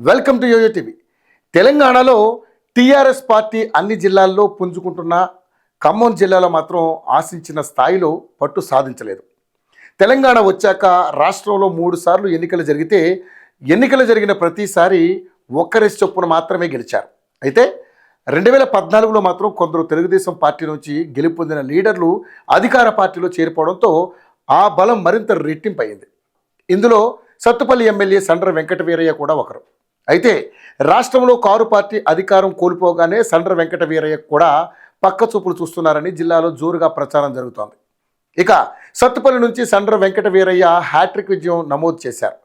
Welcome to YoYo TV. తెలంగాణలో TRS party అన్ని జిల్లాల్లో పుంజుకుంటున్న ఖమ్మం జిల్లాలో మాత్రం ఆశించిన స్థాయిలో పట్టు సాధించలేదు. తెలంగాణ వచ్చాక రాష్ట్రంలో 3 సార్లు ఎన్నికలు జరిగితే ఎన్నికలు జరిగిన ప్రతిసారి ఒక్కరేసి చొప్పున మాత్రమే గెలిచారు. అయితే 2014లో మాత్రం కొందరు తెలుగుదేశం పార్టీ నుంచి గెలుపొందిన లీడర్లు అధికార పార్టీలో చేరిపోవడంతో ఆ బలం మరింత రెట్టింపయింది. ఇందులో సత్తుపల్లి ఎమ్మెల్యే సండ్ర వెంకట వీరయ్య కూడా ఒకరు. అయితే రాష్ట్రంలో కారు పార్టీ అధికారం కోల్పోగానే సండ్ర వెంకట వీరయ్య కూడా పక్క చూపులు చూస్తున్నారని జిల్లాలో జోరుగా ప్రచారం జరుగుతోంది. ఇక సత్తుపల్లి నుంచి సండ్ర వెంకట వీరయ్య హ్యాట్రిక్ విజయం నమోదు చేశారు.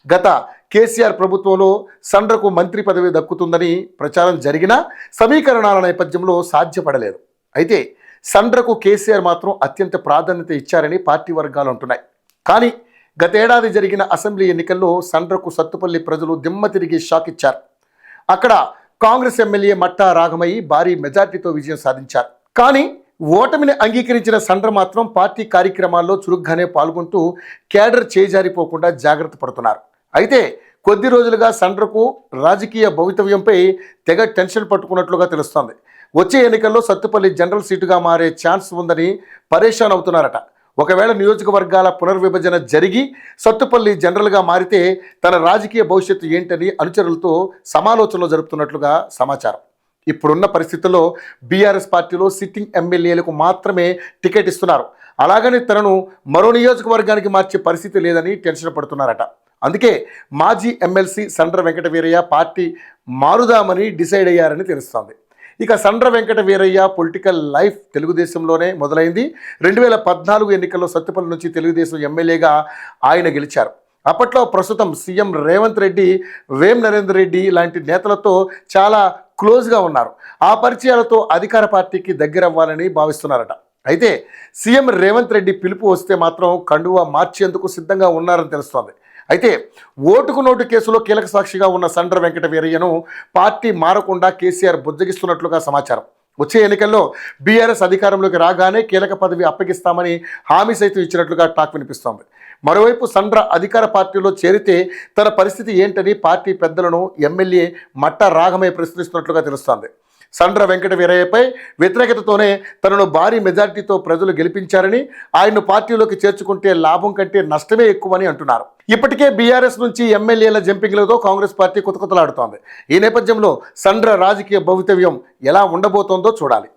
గత కేసీఆర్ ప్రభుత్వంలో సండ్రకు మంత్రి పదవి దక్కుతుందని ప్రచారం జరిగినా సమీకరణాల నేపథ్యంలో సాధ్యపడలేదు. అయితే సండ్రకు కేసీఆర్ మాత్రం అత్యంత ప్రాధాన్యత ఇచ్చారని పార్టీ వర్గాలు అంటున్నాయి. కానీ గతేడాది జరిగిన అసెంబ్లీ ఎన్నికల్లో సండ్రకు సత్తుపల్లి ప్రజలు దిమ్మ తిరిగి షాక్ ఇచ్చారు. అక్కడ కాంగ్రెస్ ఎమ్మెల్యే మట్టా రాఘమయ్య భారీ మెజార్టీతో విజయం సాధించారు. కానీ ఓటమిని అంగీకరించిన సండ్ర మాత్రం పార్టీ కార్యక్రమాల్లో చురుగ్గానే పాల్గొంటూ కేడర్ చేజారిపోకుండా జాగ్రత్త పడుతున్నారు. అయితే కొద్ది రోజులుగా సండ్రకు రాజకీయ భవితవ్యంపై తెగ టెన్షన్ పట్టుకున్నట్లుగా తెలుస్తోంది. వచ్చే ఎన్నికల్లో సత్తుపల్లి జనరల్ సీటుగా మారే ఛాన్స్ ఉందని పరేషాన్ అవుతున్నారట. ఒకవేళ నియోజకవర్గాల పునర్విభజన జరిగి సత్తుపల్లి జనరల్గా మారితే తన రాజకీయ భవిష్యత్తు ఏంటని అనుచరులతో సమాలోచనలు జరుపుతున్నట్లుగా సమాచారం. ఇప్పుడున్న పరిస్థితుల్లో బీఆర్ఎస్ పార్టీలో సిట్టింగ్ ఎమ్మెల్యేలకు మాత్రమే టికెట్ ఇస్తున్నారు. అలాగని తనను మరో నియోజకవర్గానికి మార్చే పరిస్థితి లేదని టెన్షన్ పడుతున్నారట. అందుకే మాజీ ఎమ్మెల్సీ సండ్ర వెంకట వీరయ్య పార్టీ మారుదామని డిసైడ్ అయ్యారని తెలుస్తోంది. ఇక సండ్ర వెంకట వీరయ్య పొలిటికల్ లైఫ్ తెలుగుదేశంలోనే మొదలైంది. 2014 ఎన్నికల్లో సత్తుపల్లి నుంచి తెలుగుదేశం ఎమ్మెల్యేగా ఆయన గెలిచారు. అప్పట్లో ప్రస్తుతం సీఎం రేవంత్ రెడ్డి, వేం నరేందర్ రెడ్డి లాంటి నేతలతో చాలా క్లోజ్గా ఉన్నారు. ఆ పరిచయాలతో అధికార పార్టీకి దగ్గరవ్వాలని భావిస్తున్నారట. అయితే సీఎం రేవంత్ రెడ్డి పిలుపు వస్తే మాత్రం కండువా మార్చేందుకు సిద్ధంగా ఉన్నారని తెలుస్తోంది. అయితే ఓటుకు నోటు కేసులో కీలక సాక్షిగా ఉన్న సండ్ర వెంకట వీరయ్యను పార్టీ మారకుండా కేసీఆర్ బుజ్జగిస్తున్నట్లుగా సమాచారం. వచ్చే ఎన్నికల్లో బీఆర్ఎస్ అధికారంలోకి రాగానే కీలక పదవి అప్పగిస్తామని హామీ సైతం ఇచ్చినట్లుగా టాక్ వినిపిస్తోంది. మరోవైపు సండ్ర అధికార పార్టీలో చేరితే తన పరిస్థితి ఏంటని పార్టీ పెద్దలను ఎమ్మెల్యే మట్టా రాఘమయ్య ప్రశ్నిస్తున్నట్లుగా తెలుస్తోంది. సండ్ర వెంకట వీరయ్యపై వ్యతిరేకతతోనే తనను భారీ మెజార్టీతో ప్రజలు గెలిపించారని, ఆయన్ను పార్టీలోకి చేర్చుకుంటే లాభం కంటే నష్టమే ఎక్కువని అంటున్నారు. ఇప్పటికే బీఆర్ఎస్ నుంచి ఎమ్మెల్యేల జంపింగ్లతో కాంగ్రెస్ పార్టీ కుతకుతలాడుతోంది. ఈ నేపథ్యంలో సండ్ర రాజకీయ భవితవ్యం ఎలా ఉండబోతోందో చూడాలి.